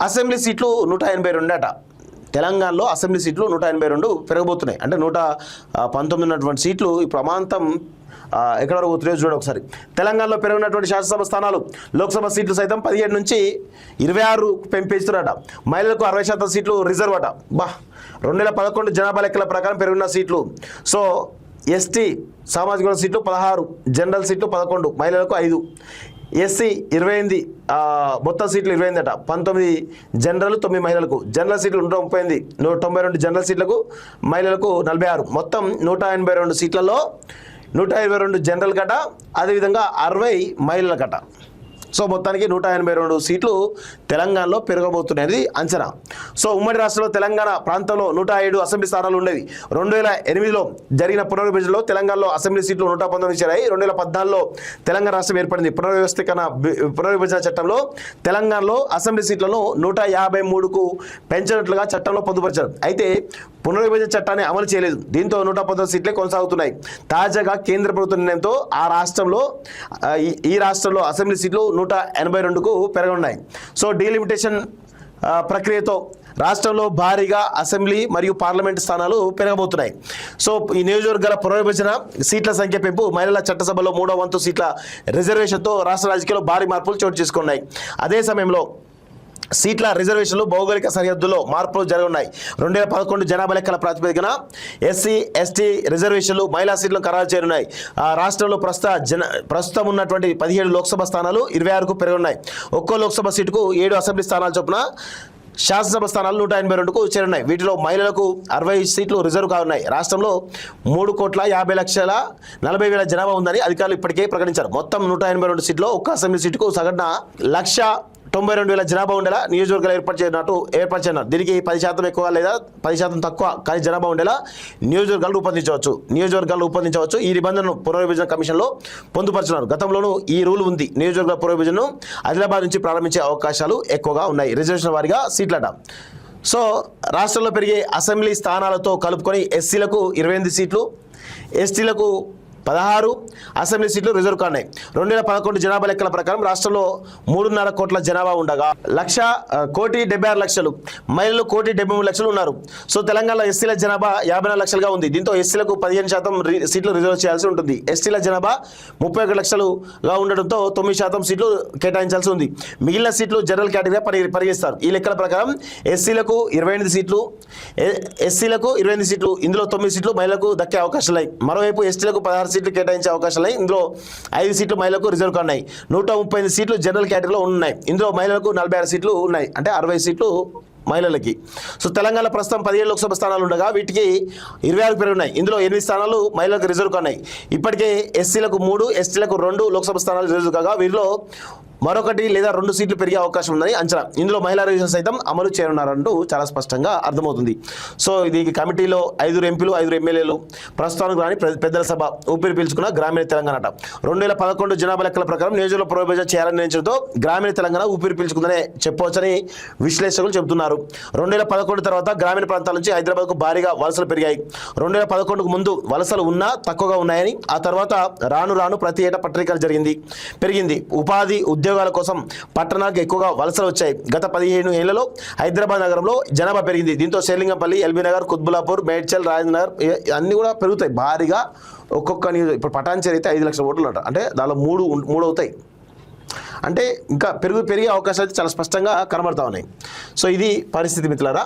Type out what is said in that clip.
Assembly సీట్లు 182 అట. తెలంగాణలో అసెంబ్లీ సీట్లు 182 పెరగబోతున్నాయి. అంటే 119 ఉన్నటువంటి సీట్లు ఇప్పుడు అమాంతం ఎక్కడ వరకు పోతున్నాయో చూడండి ఒకసారి. తెలంగాణలో పెరిగినటువంటి శాసనసభ స్థానాలు, లోక్సభ సీట్లు సైతం 17 నుంచి 26 పెంచుతున్నారట. మహిళలకు 60% సీట్లు రిజర్వ్ అట. 2011 జనాభా లెక్కల ప్రకారం పెరిగిన సీట్లు. సో ఎస్టీ సామాజిక వర్గ సీట్లు 16, జనరల్ సీట్లు 11, మహిళలకు 5. ఎస్సీ 28, మొత్తం సీట్లు 28 అట. 19 జనరల్, 9 మహిళలకు. జనరల్ సీట్లు 138, 192 జనరల్ సీట్లకు, మహిళలకు 46. మొత్తం 182 సీట్లలో 122 జనరల్ కట, అదేవిధంగా 60 మహిళల కట. సో మొత్తానికి 182 సీట్లు తెలంగాణలో పెరగబోతున్నది అంచనా. సో ఉమ్మడి రాష్ట్రంలో తెలంగాణ ప్రాంతంలో 107 అసెంబ్లీ స్థానాలు ఉండేవి. 2008లో జరిగిన పునర్విభజనలో తెలంగాణలో అసెంబ్లీ సీట్లు 119 చేరాయి. 2014లో తెలంగాణ రాష్ట్రం ఏర్పడింది. పునర్విభజన చట్టంలో తెలంగాణలో అసెంబ్లీ సీట్లను 153కు పెంచినట్లుగా చట్టంలో పొందుపరిచారు. అయితే పునర్విభజన చట్టాన్ని అమలు చేయలేదు. దీంతో 119 సీట్లే కొనసాగుతున్నాయి. తాజాగా కేంద్ర ప్రభుత్వ నిర్ణయంతో ఈ రాష్ట్రంలో అసెంబ్లీ సీట్లు 182కు పెరగనున్నాయి. సో డీలిమిటేషన్ ప్రక్రియతో రాష్ట్రంలో భారీగా అసెంబ్లీ మరియు పార్లమెంటు స్థానాలు పెరగబోతున్నాయి. సో ఈ నియోజకవర్గాల పునర్విభజన, సీట్ల సంఖ్య పెంపు, మహిళల చట్టసభలో 3వ వంతు సీట్ల రిజర్వేషన్తో రాష్ట్ర రాజకీయాల్లో భారీ మార్పులు చోటు చేసుకున్నాయి. అదే సమయంలో సీట్ల రిజర్వేషన్లు, భౌగోళిక సరిహద్దుల్లో మార్పులు జరగనున్నాయి. 2011 జనాభా లెక్కల ప్రాతిపదికన ఎస్సీ ఎస్టీ రిజర్వేషన్లు, మహిళా సీట్లను ఖరారు చేయనున్నాయి. రాష్ట్రంలో ప్రస్తుతం ఉన్నటువంటి 17 లోక్సభ స్థానాలు 26కు పెరగనున్నాయి. ఒక్కో లోక్సభ సీటుకు 7 అసెంబ్లీ స్థానాల చొప్పున శాసనసభ స్థానాలు 182కు చేరున్నాయి. వీటిలో మహిళలకు 60 సీట్లు రిజర్వ్ కానున్నాయి. రాష్ట్రంలో 3,50,40,000 జనాభా ఉందని అధికారులు ఇప్పటికే ప్రకటించారు. మొత్తం 182 సీట్లో ఒక్క అసెంబ్లీ సీటుకు సగటున 1,92,000 జనాభా ఉండేలా నియోజకవర్గాలు ఏర్పరిచారు. దీనికి 10% ఎక్కువ లేదా 10% తక్కువ కానీ జనాభా ఉండేలా నియోజకవర్గాలు రూపొందించవచ్చు. ఈ నిబంధనను పునర్విభజన కమిషన్లో పొందుపరుచున్నారు. గతంలోనూ ఈ రూల్ ఉంది. నియోజకవర్గ పునర్విభజనను ఆదిలాబాద్ నుంచి ప్రారంభించే అవకాశాలు ఎక్కువగా ఉన్నాయి. రిజర్వేషన్ వారీగా సీట్లట. సో రాష్ట్రంలో పెరిగే అసెంబ్లీ స్థానాలతో కలుపుకొని ఎస్సీలకు 28 సీట్లు, ఎస్టీలకు 16 అసెంబ్లీ సీట్లు రిజర్వ్ కాన్నాయి. 2011 జనాభా లెక్కల ప్రకారం రాష్ట్రంలో 3.5 కోట్ల జనాభా ఉండగా 1,76,00,000, మహిళలు 1,73,00,000 ఉన్నారు. సో తెలంగాణలో ఎస్సీల జనాభా 54 లక్షలుగా ఉంది. దీంతో ఎస్సీలకు 15% సీట్లు రిజర్వ్ చేయాల్సి ఉంటుంది. ఎస్టీల జనాభా 31 లక్షలుగా ఉండడంతో 9% సీట్లు కేటాయించాల్సి ఉంది. మిగిలిన సీట్లు జనరల్ కేటగిరీగా పరిగణిస్తారు. ఈ లెక్కల ప్రకారం ఎస్సీలకు 28 సీట్లు, ఇందులో 9 సీట్లు మహిళలకు దక్కే అవకాశాలు. మరోవైపు ఎస్టీలకు 16 సీట్లు కేటాయించే అవకాశాలు. ఇందులో 5 సీట్లు మహిళలకు రిజర్వ్ ఉన్నాయి. 135 సీట్లు జనరల్ కేటగిరీలో ఉన్నాయి. ఇందులో మహిళలకు 46 సీట్లు ఉన్నాయి. అంటే 60 సీట్లు మహిళలకి. సో తెలంగాణ ప్రస్తుతం 17 లోక్సభ స్థానాలు ఉండగా వీటికి 26 పెరుగున్నాయి. ఇందులో 8 స్థానాలు మహిళలకు రిజర్వ్ ఉన్నాయి. ఇప్పటికే ఎస్సీలకు 3, ఎస్టీలకు 2 లోక్సభ స్థానాలు రిజర్వ్ కాగా వీరిలో మరొకటి లేదా 2 సీట్లు పెరిగే అవకాశం ఉందని అంచనా. ఇందులో మహిళా రిజర్వేషన్ సైతం అమలు చేయనున్నారంటూ చాలా స్పష్టంగా అర్థమవుతుంది. సో ఇది కమిటీలో 5 ఎంపీలు, 5 ఎమ్మెల్యేలు ప్రస్తుతానికి రాని పెద్దల సభ ఊపిరి పీల్చుకున్న గ్రామీణ తెలంగాణ. 2011 జనాభా లెక్కల ప్రకారం నియోజకవర్గ పునర్విభజన చేయాలని నిర్ణయించడంతో గ్రామీణ తెలంగాణ ఊపిరి పీల్చుకుందనే చెప్పవచ్చని విశ్లేషకులు చెబుతున్నారు. 2011 తర్వాత గ్రామీణ ప్రాంతాల నుంచి హైదరాబాద్కు భారీగా వలసలు పెరిగాయి. 2011కు ముందు వలసలు ఉన్నా తక్కువగా ఉన్నాయని, ఆ తర్వాత రాను ప్రతి ఏటా పట్టణీకరణ పెరిగింది. ఉపాధి, ఉద్యోగాల కోసం పట్టణాలకు ఎక్కువగా వలసలు వచ్చాయి. గత 15 ఏళ్లలో హైదరాబాద్ నగరంలో జనాభా పెరిగింది. దీంతో శేర్లింగంపల్లి, ఎల్బీ నగర్, కుత్బులాపూర్, మేడ్చల్, రాజనగర్ అన్నీ కూడా పెరుగుతాయి భారీగా. ఒక్కొక్క ఇప్పుడు పటాన్చేరి అయితే 5 లక్షల ఓట్లు అంటే దానిలో 3 అవుతాయి. అంటే ఇంకా పెరిగే అవకాశాలు అయితే చాలా స్పష్టంగా కనబడతా ఉన్నాయి. సో ఇది పరిస్థితి మిత్రులారా.